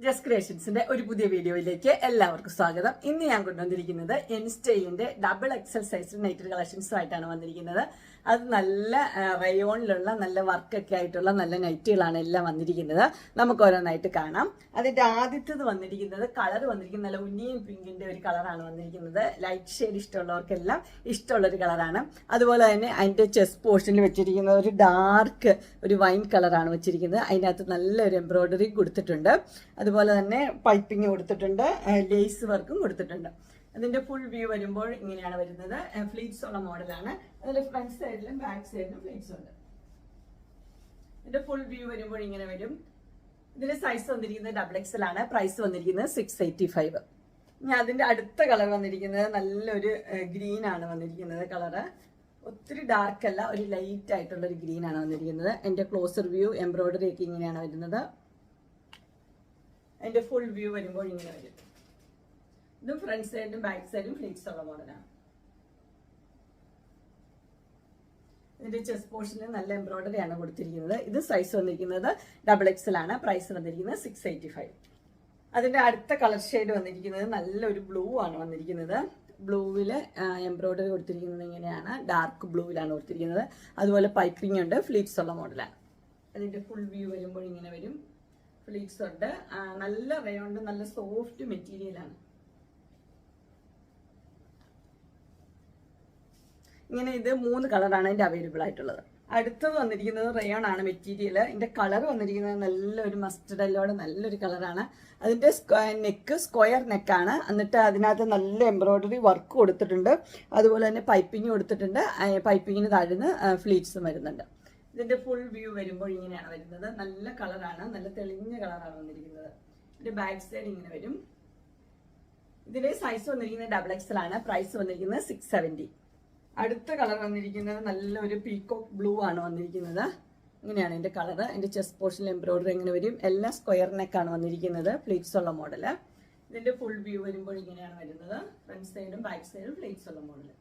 Just ക്രിയേഷൻസിന്റെ ഒരു പുതിയ വീഡിയോയിലേക്ക് എല്ലാവർക്കും സ്വാഗതം. ഇന്ന് ഞാൻ കൊണ്ടുവന്നിരിക്കുന്നത് എൻ സ്റ്റൈലിന്റെ ഡബിൾ എക്സൽ സൈസ് നൈറ്റ് കളക്ഷൻസുമായിട്ടാണ് വന്നിരിക്കുന്നത്. അത് നല്ല റയോണിലുള്ള നല്ല വർക്കൊക്കെ ആയിട്ടുള്ള നല്ല നൈറ്റുകളാണ് എല്ലാം വന്നിരിക്കുന്നത്. നമുക്ക് ഓരോന്നായിട്ട് കാണാം. അതിന്റെ ആദ്യത്തേത് വന്നിരിക്കുന്നത് കളർ വന്നിരിക്കുന്നത് നല്ല ഉന്നിയൻ പിങ്കിന്റെ ഒരു കളറാണ് വന്നിരിക്കുന്നത്. ലൈറ്റ് ഷെയ്ഡ് ഇഷ്ടമുള്ളവർക്കെല്ലാം ഇഷ്ടമുള്ള ഒരു കളറാണ്. അതുപോലെ തന്നെ അതിന്റെ ചെസ്റ്റ് പോർഷനിൽ വെച്ചിരിക്കുന്ന ഒരു ഡാർക്ക് ഒരു വൈൻ കളറാണ് വെച്ചിരിക്കുന്നത്. അതിനകത്ത് നല്ലൊരു എംബ്രോയിഡറി കൊടുത്തിട്ടുണ്ട്. അതുപോലെ തന്നെ പൈപ്പിംഗ് കൊടുത്തിട്ടുണ്ട്, ലേസ് വർക്കും കൊടുത്തിട്ടുണ്ട്. അതിന്റെ ഫുൾ വ്യൂ വരുമ്പോൾ ഇങ്ങനെയാണ് വരുന്നത്. ഫ്ലീറ്റ്സ് ഉള്ള മോഡലാണ്. അതിൽ ഫ്രണ്ട് സൈഡിലും ബാക്ക് സൈഡിലും ഫ്ലീറ്റ്സ് ഉണ്ട്. ഇതിന്റെ ഫുൾ വ്യൂ വരുമ്പോൾ ഇങ്ങനെ വരും. ഇതിന്റെ സൈസ് വന്നിരിക്കുന്നത് ഡബിൾ എക്സൽ ആണ്. പ്രൈസ് വന്നിരിക്കുന്നത് 685. ഇനി അതിന്റെ അടുത്ത കളർ വന്നിരിക്കുന്നത് നല്ലൊരു ഗ്രീൻ ആണ് വന്നിരിക്കുന്നത്. കളറ് ഒത്തിരി ഡാർക്ക് അല്ല, ഒരു ലൈറ്റ് ആയിട്ടുള്ള ഒരു ഗ്രീൻ ആണ് വന്നിരിക്കുന്നത്. അതിന്റെ ക്ലോസർ വ്യൂ എംബ്രോയിഡറി ഒക്കെ ഇങ്ങനെയാണ് വരുന്നത്. അതിന്റെ ഫുൾ വ്യൂ വരുമ്പോൾ ഇങ്ങനെ വരും. ഇത് ഫ്രണ്ട് സൈഡും ബാക്ക് സൈഡും ഫ്ലീറ്റ്സ് ഉള്ള മോഡലാണ്. ഇതിന്റെ ചെസ്റ്റ് പോർഷനിൽ നല്ല എംബ്രോയിഡറി ആണ് കൊടുത്തിരിക്കുന്നത്. ഇത് സൈസ് വന്നിരിക്കുന്നത് ഡബിൾ എക്സൽ ആണ്. പ്രൈസ് വന്നിരിക്കുന്നത് 685. അതിന്റെ അടുത്ത കളർ ഷെയ്ഡ് വന്നിരിക്കുന്നത് നല്ലൊരു ബ്ലൂ ആണ് വന്നിരിക്കുന്നത്. ബ്ലൂവില് എംബ്രോയിഡറി കൊടുത്തിരിക്കുന്നത് ഇങ്ങനെയാണ്, ഡാർക്ക് ബ്ലൂവിലാണ് കൊടുത്തിരിക്കുന്നത്. അതുപോലെ പൈപ്പിംഗ് ഉണ്ട്, ഫ്ലീറ്റ്സ് ഉള്ള മോഡലാണ്. അതിന്റെ ഫുൾ വ്യൂ വരുമ്പോൾ ഇങ്ങനെ വരും. ഫ്ലീറ്റ്സ് ഉണ്ട്, നല്ല റയോണ്ട്, നല്ല സോഫ്റ്റ് മെറ്റീരിയലാണ്. ഇങ്ങനെ ഇത് 3 കളറാണ് ഇതിന്റെ അവൈലബിൾ ആയിട്ടുള്ളത്. അടുത്തത് വന്നിരിക്കുന്നത് റയോൺ ആണ് മെറ്റീരിയൽ. ഇതിന്റെ കളർ വന്നിരിക്കുന്നത് നല്ലൊരു മസ്റ്റർഡ് യെല്ലോയുടെ നല്ലൊരു കളറാണ്. അതിന്റെ നെക്ക് സ്ക്വയർ നെക്കാണ്. എന്നിട്ട് അതിനകത്ത് നല്ല എംബ്രോയിഡറി വർക്ക് കൊടുത്തിട്ടുണ്ട്. അതുപോലെ തന്നെ പൈപ്പിംഗ് കൊടുത്തിട്ടുണ്ട്. പൈപ്പിങ്ങിന് താഴ്ന്ന് ഫ്ലീറ്റ്സും വരുന്നുണ്ട്. ഇതിന്റെ ഫുൾ വ്യൂ വരുമ്പോൾ ഇങ്ങനെയാണ് വരുന്നത്. നല്ല കളറാണ്, നല്ല തെളിഞ്ഞ കളറാണ് വന്നിരിക്കുന്നത്. ഇതിന്റെ ബാക്ക് സൈഡ് ഇങ്ങനെ വരും. ഇതിന്റെ സൈസ് വന്നിരിക്കുന്നത് ഡബിൾ എക്സൽ ആണ്. പ്രൈസ് വന്നിരിക്കുന്നത് 670. അടുത്ത കളർ വന്നിരിക്കുന്നത് നല്ലൊരു പീകോക്ക് ബ്ലൂ ആണ് വന്നിരിക്കുന്നത്. ഇങ്ങനെയാണ് ഇതിന്റെ കളർ. ഇതിന്റെ ചെസ്റ്റ് പോർഷനിൽ എംബ്രോയിഡറി എങ്ങനെ വരും. എല്ലാം സ്ക്വയർ നെക്കാണ് വന്നിരിക്കുന്നത്. ഫ്ലീറ്റ്സ് ഉള്ള മോഡല്. ഇതിന്റെ ഫുൾ വ്യൂ വരുമ്പോൾ ഇങ്ങനെയാണ് വരുന്നത്. ഫ്രണ്ട് സൈഡും ബാക്ക് സൈഡും ഫ്ലീറ്റ്സ് ഉള്ള മോഡല്.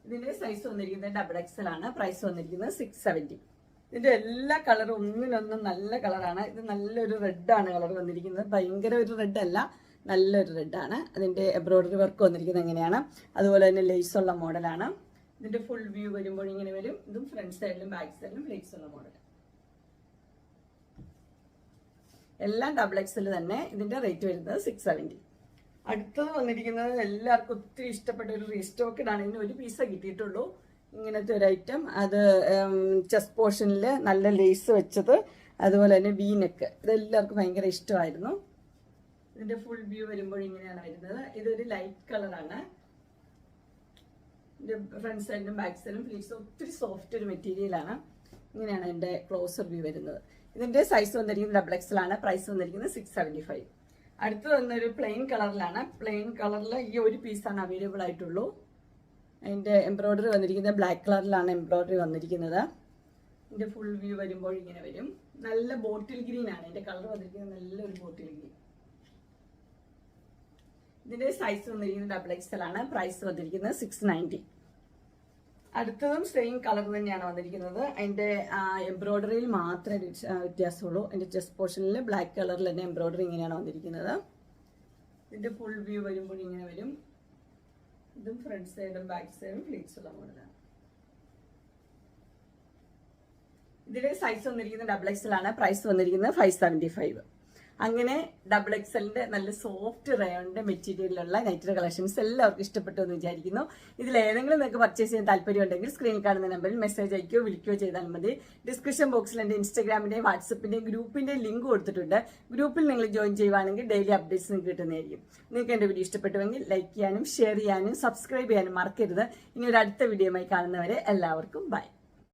ഇതിന്റെ സൈസ് വന്നിരിക്കുന്നത് ഡബിൾ എക്സൽ ആണ്. പ്രൈസ് വന്നിരിക്കുന്നത് 670. ഇതിന്റെ എല്ലാ കളറും ഒന്നിനൊന്നും നല്ല കളറാണ്. ഇത് നല്ലൊരു റെഡ് ആണ് കളർ വന്നിരിക്കുന്നത്. ഭയങ്കര ഒരു റെഡ് അല്ല, നല്ലൊരു റെഡ് ആണ്. അതിന്റെ എംബ്രോയിഡറി വർക്ക് വന്നിരിക്കുന്നത് എങ്ങനെയാണ്. അതുപോലെ തന്നെ ലേസ് ഉള്ള മോഡലാണ്. ഇതിന്റെ ഫുൾ വ്യൂ വരുമ്പോൾ ഇങ്ങനെ വരും. ഇതും ഫ്രണ്ട് സൈഡിലും ബാക്ക് സൈഡിലും ലേസ് ഉള്ള മോഡൽ. എല്ലാം ഡബിൾ എക്സൽ തന്നെ. ഇതിന്റെ റേറ്റ് വരുന്നത് 670. അടുത്തത് വന്നിരിക്കുന്നത് എല്ലാവർക്കും ഒത്തിരി ഇഷ്ടപ്പെട്ട ഒരു റീസ്റ്റോക്കഡ് ആണ്. ഇതിന് ഒരു പീസേ കിട്ടിയിട്ടുള്ളൂ. ഇങ്ങനത്തെ ഒരു ഐറ്റം. അത് ചെസ്റ്റ് പോർഷനിൽ നല്ല ലേസ് വെച്ചത്, അതുപോലെ തന്നെ വി നെക്ക്. ഇതെല്ലാവർക്കും ഭയങ്കര ഇഷ്ടമായിരുന്നു. ഇതിന്റെ ഫുൾ വ്യൂ വരുമ്പോൾ ഇങ്ങനെയാണ് വരുന്നത്. ഇതൊരു ലൈറ്റ് കളറാണ്. ഇതിന്റെ ഫ്രണ്ട് സൈഡിലും ബാക്ക് സൈഡിലും ഫ്ലീറ്റ്സ് ഒത്തിരി സോഫ്റ്റ് ഒരു മെറ്റീരിയലാണ്. ഇങ്ങനെയാണ് ഇതിന്റെ ക്ലോസർ വ്യൂ വരുന്നത്. ഇതിന്റെ സൈസ് വന്നിരിക്കുന്നത് ഡബിൾ എക്സൽ ആണ്. പ്രൈസ് വന്നിരിക്കുന്നത് 675. അടുത്ത് വന്നൊരു പ്ലെയിൻ കളറിലാണ്. പ്ലെയിൻ കളറിൽ ഈ ഒരു പീസാണ് അവൈലബിൾ ആയിട്ടുള്ളൂ. അതിന്റെ എംബ്രോയിഡറി വന്നിരിക്കുന്നത് ബ്ലാക്ക് കളറിലാണ് എംബ്രോയിഡറി വന്നിരിക്കുന്നത്. ഇതിന്റെ ഫുൾ വ്യൂ വരുമ്പോൾ ഇങ്ങനെ വരും. നല്ല ബോട്ടിൽ ഗ്രീൻ ആണ് ഇതിന്റെ കളർ വന്നിരിക്കുന്നത്. നല്ലൊരു ബോട്ടിൽ ഗ്രീൻ. ഇതിന്റെ സൈസ് വന്നിരിക്കുന്നത് ഡബിൾ എക്സൽ ആണ്. പ്രൈസ് വന്നിരിക്കുന്നത് 690. അടുത്തതും സെയിം കളർ തന്നെയാണ് വന്നിരിക്കുന്നത്. അതിന്റെ എംബ്രോയിഡറിയിൽ മാത്രമേ വ്യത്യാസമുള്ളൂ. അതിന്റെ ചെസ്റ്റ് പോർഷനിൽ ബ്ലാക്ക് കളറിൽ തന്നെ എംബ്രോയിഡറി ഇങ്ങനെയാണ് വന്നിരിക്കുന്നത്. ഇതിന്റെ ഫുൾ വ്യൂ വരുമ്പോൾ ഇങ്ങനെ വരും. ഇതും ഫ്രണ്ട് സൈഡും ബാക്ക് സൈഡും ഫ്ലീറ്റ്സ് ഉള്ള മോഡലാണ്. ഇതിന്റെ സൈസ് വന്നിരിക്കുന്നത് ഡബിൾ എക്സൽ ആണ്. പ്രൈസ് വന്നിരിക്കുന്നത് 575. അങ്ങനെ ഡബിൾ എക്സലിന്റെ നല്ല സോഫ്റ്റ് റയോണിന്റെ മെറ്റീരിയലിലുള്ള നൈറ്റ് കളക്ഷൻസ് എല്ലാവർക്കും ഇഷ്ടപ്പെട്ടു എന്ന് വിചാരിക്കുന്നു. ഇതിൽ ഏതെങ്കിലും നിങ്ങൾക്ക് പർച്ചേസ് ചെയ്യാൻ താല്പര്യം ഉണ്ടെങ്കിൽ സ്ക്രീനിൽ കാണുന്ന നമ്പറിൽ മെസ്സേജ് അയക്കുകയോ വിളിക്കുകയോ ചെയ്താൽ മതി. ഡിസ്ക്രിപ്ഷൻ ബോക്സിൽ എൻ്റെ ഇൻസ്റ്റാഗ്രാമിന്റെയും വാട്സപ്പിന്റെയും ഗ്രൂപ്പിന്റെയും ലിങ്ക് കൊടുത്തിട്ടുണ്ട്. ഗ്രൂപ്പിൽ നിങ്ങൾ ജോയിൻ ചെയ്യുവാണെങ്കിൽ ഡെയിലി അപ്ഡേറ്റ്സ് നിങ്ങൾക്ക് കിട്ടുന്നതായിരിക്കും. നിങ്ങൾക്ക് എൻ്റെ വീഡിയോ ഇഷ്ടപ്പെട്ടുവെങ്കിൽ ലൈക്ക് ചെയ്യാനും ഷെയർ ചെയ്യാനും സബ്സ്ക്രൈബ് ചെയ്യാനും മറക്കരുത്. ഇനി ഒരു അടുത്ത വീഡിയോയുമായി കാണുന്നവരെ എല്ലാവർക്കും ബൈ.